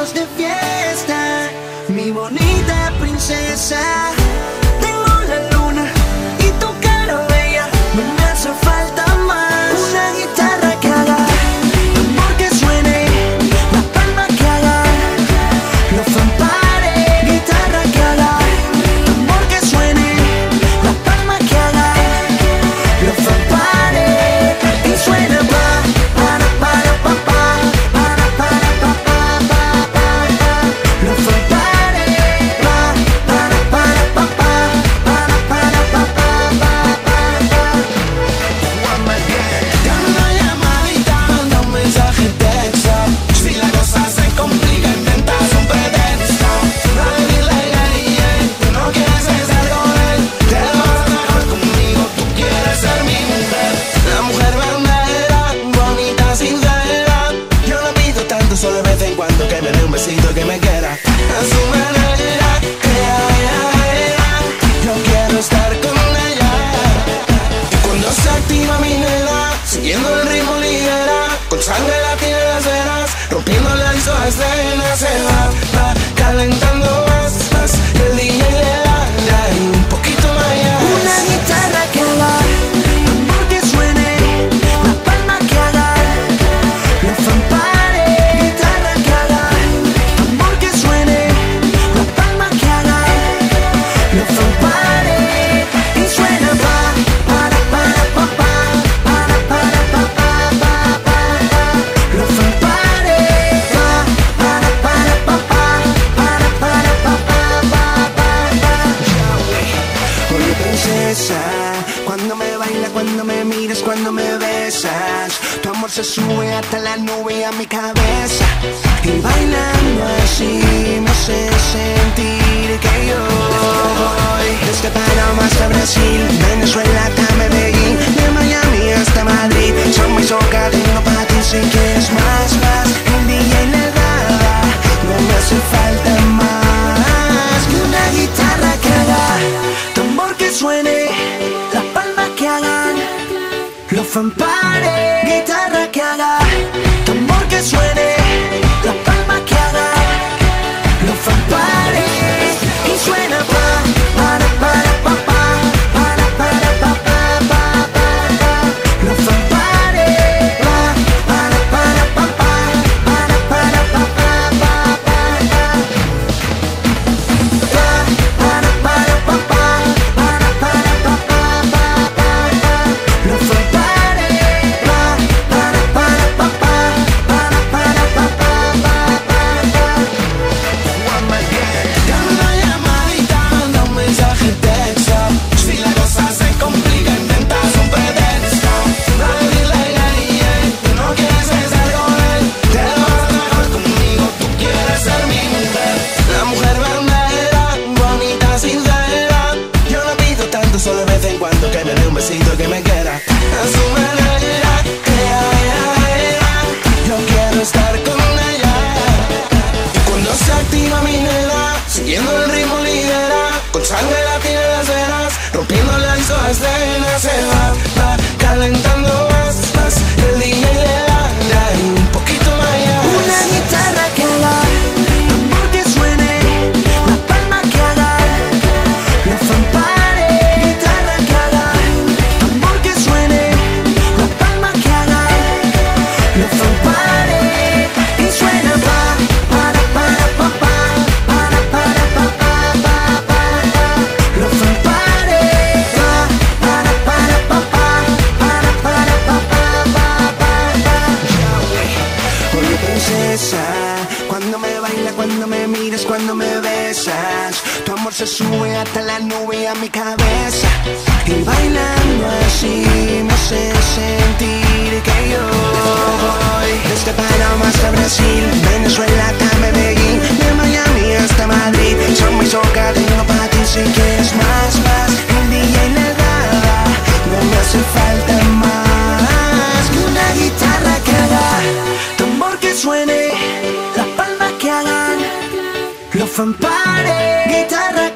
irnos de fiesta, mi bonita princesa. Tengo la luna y tu cara bella, no me hace falta más. Una guitarra que haga tambor que suene, la palma que haga los fanfares. Guitarra que haga tambor que suene, la palma que haga los fanfares. Y suena para pa para los fanfares. Dame una llamadita, manda un mensaje texto. Si la cosa se complica, inventas un pretexto. Dale, dile, tú no quieres estar con él, te vas a trabajar conmigo, tú quieres ser mi mujer. La mujer verdadera, bonita, sincera. Yo no pido tanto, solo de vez en cuando que me dé un besito, que me quiera a su manera. Yo quiero estar con ella. Y cuando se activa mi nena, siguiendo el ritmo ligera, con sangre latina en las venas, rompiendo la escena, se va calentando más. El DJ le da un poquito más. Una guitarra que haga tambor que suene, la palma que haga los fanfares. Guitarra que haga tambor que suene, la palma que haga los fanfares. Y suena para los fanfares. Oye princesa, cuando me bailas, cuando me miras, cuando me besas, tu amor se sube hasta la nube a mi cabeza. Y bailando así me hace sentir que yo voy desde Panamá hasta Brasil, Venezuela hasta Medellín, de Miami hasta Madrid. Son mis ojos, tengo para ti, si quieres más. El DJ le da, no me hace falta más que una guitarra que haga tambor que suene, la palma que hagan los fanfares. Guitarra que haga tambor que suene, la palma que haga los fanfares. Y suena para los fanfares. Dame una llamadita, manda un mensaje texto. Si la cosa se complica, inventas un pretexto. Dale, dile, tú no quieres estar con él, te vas a trabajar conmigo, tú quieres ser mi mujer. La mujer verdadera, bonita, sincera. Yo no pido tanto, solo de vez en cuando que me dé un besito, que me quiera a su manera. Yo quiero estar con ella. Y cuando se activa mi nena, siguiendo el ritmo ligera, con sangre latina en las venas, rompiendo la escena, se va calentando más. El DJ le da un poquito más. Una guitarra que haga tambor que suene, la palma que haga los fanfares. Guitarra que haga tambor que suene, la palma que haga los fanfares. Y suena para los fanfares. Oye princesa, cuando me bailas, cuando me miras, cuando me besas, tu amor se sube hasta la nube a mi cabeza. Y bailando así me hace sentir que yo voy desde Panamá hasta Brasil, Venezuela hasta Medellín, de Miami hasta Madrid. Son mis ojos, tengo para ti, si quieres más. El DJ le da, no me hace falta más que una guitarra que haga tambor que suene, la palma que hagan los fanfares. Guitarra